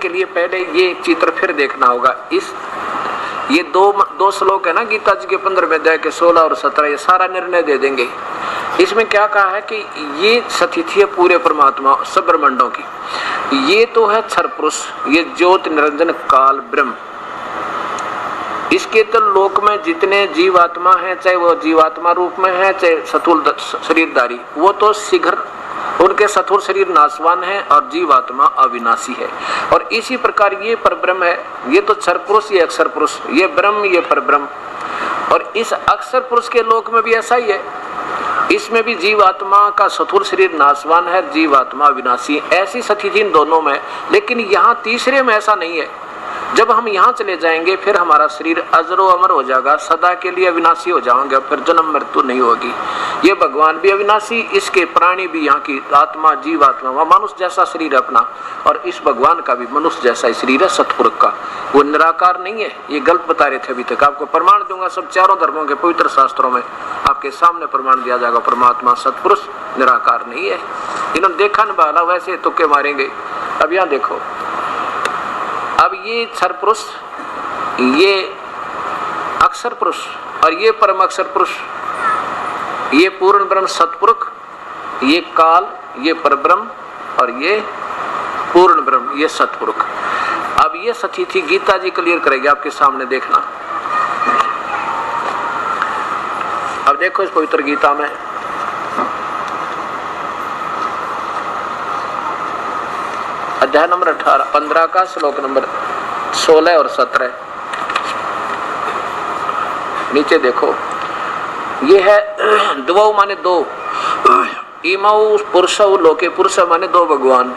के लिए पहले ये एक चित्र फिर देखना होगा। ये दो श्लोक है ना गीता जी के 15वें अध्याय के 16 और 17, ये सारा निर्णय दे देंगे। इसमें क्या कहा है कि ये स्थिति है पूरे परमात्मा सब ब्रह्मांडों की। ये तो है क्षर पुरुष, ये ज्योत निरंजन काल ब्रह्म। इसके तो लोक में जितने जीवात्मा हैं, चाहे वो जीवात्मा रूप में है चाहे स्थूल शरीरधारी, वो तो शीघ्र उनके स्थूल शरीर नाशवान है और जीवात्मा अविनाशी है। और इसी प्रकार ये परब्रह्म है, ये तो क्षर पुरुष, ये अक्षर पुरुष, ये ब्रह्म, ये परब्रह्म। और इस अक्षर पुरुष के लोक में भी ऐसा ही है, इसमें भी जीवात्मा का स्थूल शरीर नाशवान है, जीवात्मा अविनाशी। ऐसी स्थिति इन दोनों में, लेकिन यहाँ तीसरे में ऐसा नहीं है। जब हम यहाँ चले जाएंगे फिर हमारा शरीर अजरो अमर हो जाएगा, सदा के लिए अविनाशी हो जाएंगे, फिर जन्म मृत्यु नहीं होगी। ये भगवान भी अविनाशी, इसके प्राणी भी, यहाँ की आत्मा जीवात्मा, वह मनुष्य जैसा शरीर अपना, और इस भगवान का भी मनुष्य जैसा शरीर है सतपुरुष का, वो निराकार नहीं है। ये गलत बता रहे थे अभी तक, आपको प्रमाण दूंगा सब चारों धर्मों के पवित्र शास्त्रों में आपके सामने प्रमाण दिया जाएगा, परमात्मा सतपुरुष निराकार नहीं है। इन्होंने देखा न बाला, वैसे तुक्के मारेंगे। अब यहाँ देखो, अब ये क्षर पुरुष, ये अक्षर पुरुष और ये परम अक्षर पुरुष, ये पूर्ण ब्रह्म सतपुरुष, ये काल, ये परब्रह्म और ये पूर्ण ब्रह्म, ये सतपुरुष। अब ये स्थिति गीता जी क्लियर करेगी आपके सामने, देखना। अब देखो इस पवित्र गीता में अध्याय नंबर 15 का श्लोक नंबर 16 और 17 नीचे देखो। ये है द्वौ माने दो, इमौ पुरुषौ लोके, पुरुष माने दो भगवान,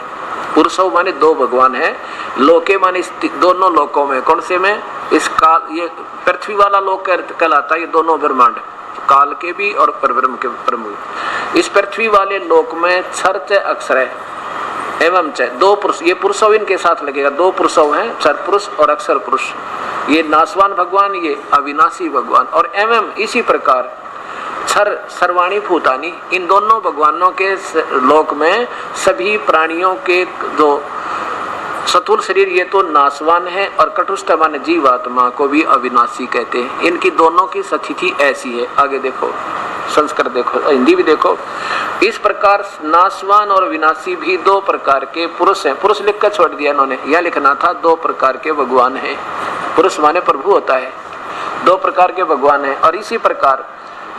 पुरुषौ माने दो भगवान है, लोके माने दोनों लोकों में। कौन से में? इस काल, ये पृथ्वी वाला लोक कहलाता है, ये दोनों ब्रह्मांड, काल के भी और परब्रह्म के ब्रह्म। इस पृथ्वी वाले लोक में क्षर च अक्षर है एवं च दो पुरुष, ये पुरुषों इनके साथ लगेगा, दो पुरुषों हैं, क्षर पुरुष और अक्षर पुरुष। ये नाशवान भगवान, ये अविनाशी भगवान। और एवं इसी प्रकार क्षर सर्वाणी भूतानी, इन दोनों भगवानों के लोक में सभी प्राणियों के जो स्थूल शरीर ये तो नाशवान है, और कटुष्ट माने जीवात्मा को भी अविनाशी कहते हैं। इनकी दोनों की स्थिति ऐसी है। आगे देखो, संस्कृत देखो, हिंदी भी देखो। इस प्रकार नाशवान और विनाशी भी दो प्रकार के पुरुष हैं। पुरुष लिख कर छोड़ दिया इन्होंने, यह लिखना था दो प्रकार के भगवान हैं। पुरुष माने प्रभु होता है, दो प्रकार के भगवान हैं। और इसी प्रकार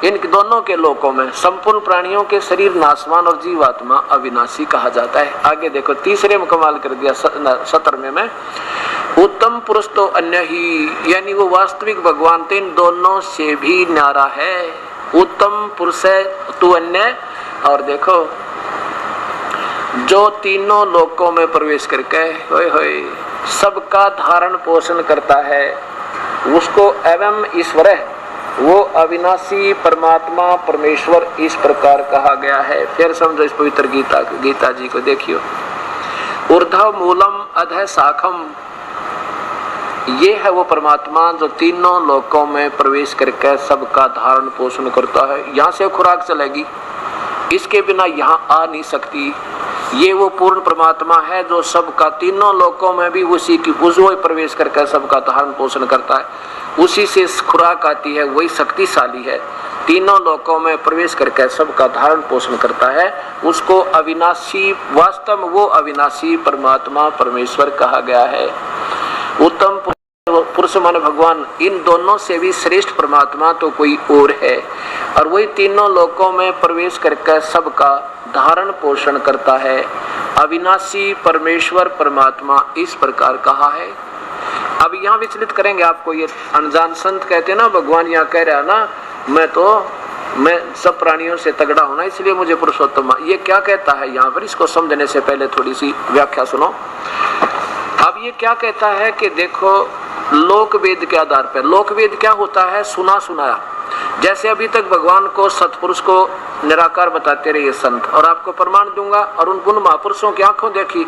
इन दोनों के लोकों में संपूर्ण प्राणियों के शरीर नाशवान और जीवात्मा अविनाशी कहा जाता है। आगे देखो, तीसरे में कमाल कर दिया 17वें में, उत्तम पुरुष तो अन्य ही, यानी वो वास्तविक भगवान तो इन दोनों से भी न्यारा है। उत्तम पुरुष है तू अन्य। और देखो, जो तीनों लोकों में प्रवेश करके होए होए सबका धारण पोषण करता है, उसको एवं ईश्वर है, वो अविनाशी परमात्मा परमेश्वर इस प्रकार कहा गया है। फिर समझो इस पवित्र गीता जी को देखियो। ऊर्ध्व मूलम अधः शाखम, ये है वो परमात्मा जो तीनों लोकों में प्रवेश करके सबका धारण पोषण करता है। यहाँ से खुराक चलेगी, इसके बिना यहाँ आ नहीं सकती। ये वो पूर्ण परमात्मा है जो सबका तीनों लोकों में भी उसी की उज्ज्वल प्रवेश करके सबका धारण पोषण करता है, उसी से खुराक आती है, वही शक्तिशाली है। तीनों लोकों में प्रवेश करके सबका धारण पोषण करता है, उसको अविनाशी, वास्तव में वो अविनाशी परमात्मा परमेश्वर कहा गया है। उत्तम पुरुष माने भगवान, इन दोनों से भी श्रेष्ठ परमात्मा तो कोई और है, और वही तीनों लोकों में प्रवेश करके सबका धारण पोषण करता है। अविनाशी परमेश्वर परमात्मा इस प्रकार कहा है। अब यहाँ विचलित करेंगे आपको, ये अनजान संत कहते हैं ना, भगवान यहाँ कह रहा है ना, मैं सब प्राणियों से तगड़ा होना इसलिए मुझे पुरुषोत्तम, ये क्या कहता है यहाँ पर? इसको समझने से पहले थोड़ी सी व्याख्या सुनो। अब ये क्या कहता है कि देखो, लोक वेद के आधार पर, लोक वेद क्या होता है? सुना सुनाया। जैसे अभी तक भगवान को सतपुरुष को निराकार बताते रहे संत, और आपको प्रमाण दूंगा, और उन महापुरुषों की आंखों देखी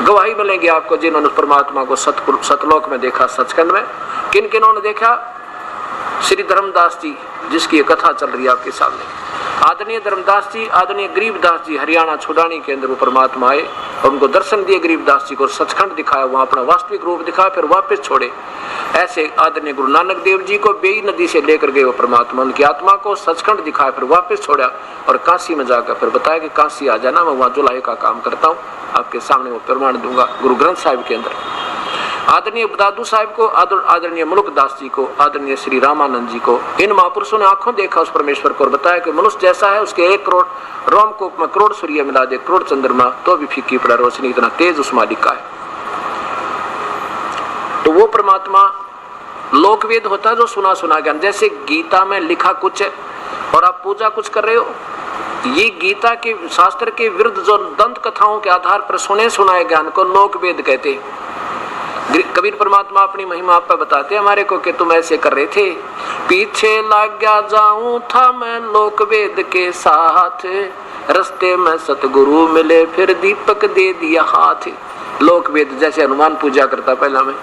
गवाही मिलेगी आपको जिन्होंने परमात्मा को सतलोक में देखा, सचखंड में। किन किन्होंने देखा? श्री धर्मदास जी, जिसकी ये कथा चल रही है आपके सामने। आदरणीय धर्मदास जी, आदरणीय गरीबदास जी, हरियाणा छुड़ानी के अंदर वो परमात्मा आए, उनको दर्शन दिए गरीबदास जी को, सचखंड दिखाया, वहां अपना वास्तविक रूप दिखाया, फिर वापस छोड़े। ऐसे आदरणीय गुरु नानक देव जी को बेई नदी से लेकर गए वो परमात्मा, उनकी आत्मा को सचखंड दिखाया, फिर वापस छोड़ा और काशी में जाकर फिर बताया कि काशी आ जाना, मैं वहां जुलाहे का काम करता हूँ, आपके सामने वो प्रमाण दूंगा गुरु ग्रंथ साहिब के अंदर। आदरणीय दादू साहिब को, आदरणीय मुल्कदास जी को, आदरणीय श्री रामानंद जी को, इन महापुरुषों ने आंखों देखा उस परमेश्वर को और बताया कि मनुष्य जैसा है उसके 1 करोड़ रोमकूप में करोड़ सूर्य मिला दे, करोड़ चंद्रमा तो भी फीकी पड़ा रोशनी, इतना तेज उस मालिक का है। तो वो परमात्मा लोकवेद होता है जो सुना सुना ज्ञान, जैसे गीता में लिखा कुछ है और आप पूजा कुछ कर रहे हो, ये गीता के शास्त्र के विरुद्ध जो दंत कथाओं के आधार पर सुने सुनाए ज्ञान को लोकवेद कहते हैं। कबीर परमात्मा अपनी महिमा आप पर बताते हमारे को कि तुम ऐसे कर रहे थे, पीछे लग गया जाऊं था मैं लोकवेद के साथ, रस्ते में सतगुरु मिले फिर दीपक दे दिया हाथ। लोकवेद जैसे हनुमान पूजा करता पहला में,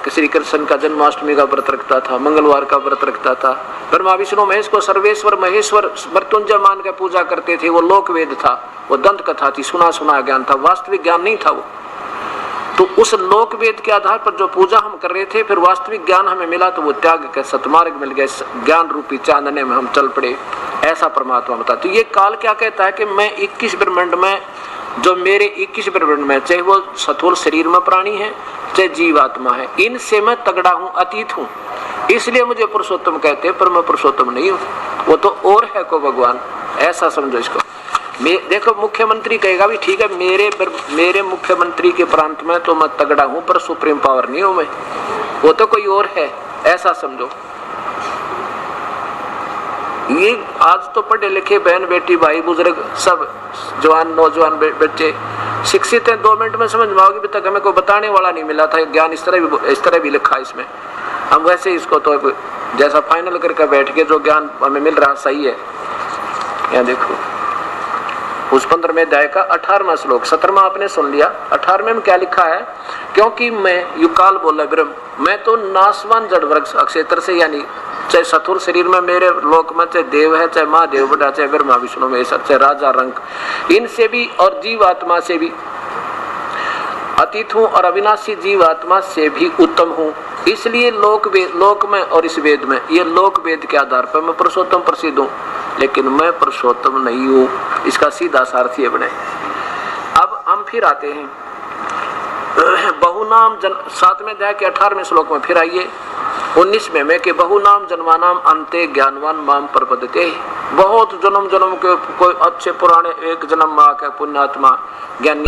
श्री कृष्ण का जन्माष्टमी का व्रत रखता था, मंगलवार का व्रत रखता था, ब्रह्मा विष्णु महेश को सर्वेश्वर महेश्वर मृत्युंजय मान के पूजा करते थे, वो लोकवेद था, वो दंत कथा थी, सुना सुना ज्ञान था, वास्तविक ज्ञान नहीं था वो। तो उस लोकवेद के आधार पर जो पूजा हम कर रहे थे, फिर वास्तविक ज्ञान हमें मिला तो वो त्याग के सतमार्ग मिल गए, ज्ञान रूपी चांदने में हम चल पड़े, ऐसा परमात्मा बता। तो ये काल क्या कहता है कि मैं 21 ब्रह्मांड में, जो मेरे 21 ब्रह्मांड में, चाहे वो स्थूल शरीर में प्राणी है चाहे जीवात्मा है, इनसे मैं तगड़ा हूँ, अतीत हूँ, इसलिए मुझे पुरुषोत्तम कहते हैं, पर मैं पुरुषोत्तम नहीं हूँ, वो तो और है को भगवान, ऐसा समझो इसको। देखो मुख्यमंत्री कहेगा भी ठीक है, मेरे मुख्यमंत्री के प्रांत में तो मैं तगड़ा हूं पर सुप्रीम पावर नहीं हूं मैं, वो तो कोई और है, ऐसा समझो। ये आज तो पढ़े लिखे बहन बेटी भाई बुजुर्ग सब जवान नौजवान बच्चे शिक्षित हैं, 2 मिनट में समझ में आओगे, अभी तक हमें कोई बताने वाला नहीं मिला था ज्ञान, इस तरह भी लिखा इसमें। हम वैसे इसको तो जैसा फाइनल करके बैठ के जो ज्ञान हमें मिल रहा सही है। यहाँ देखो उस 15वें अध्याय का 18वां श्लोक, 17वां आपने सुन लिया, 18वें में क्या लिखा है, क्योंकि मैं युकाल बोला ब्रह्म, मैं तो नाशवान जड़ वर्ग अक्षेत्र से, यानी चाहे सथुर शरीर में मेरे लोक में चाहे देव है, चाहे महादेव बड़ा, चाहे ब्रह्मा विष्णु में, चाहे राजा रंग, इनसे भी और जीवात्मा से भी अतीत हूँ और अविनाशी जीवात्मा से भी उत्तम हूँ। इसलिए लोक में और इस वेद में, ये लोक वेद के आधार पर मैं पुरुषोत्तम प्रसिद्ध हूँ, लेकिन मैं पुरुषोत्तम नहीं हूँ, इसका सीधा सार्थ ये बने। अब हम फिर आते हैं बहुनाम 7वें अध्याय के 18वें श्लोक में, फिर आइए 19वें में कि बहुनाम जन्मानाम अंते ज्ञानवान माम प्रपद्यते, बहुत जन्म के कोई अच्छे पुराने एक जन्म में आकर पुण्यात्मा ज्ञानी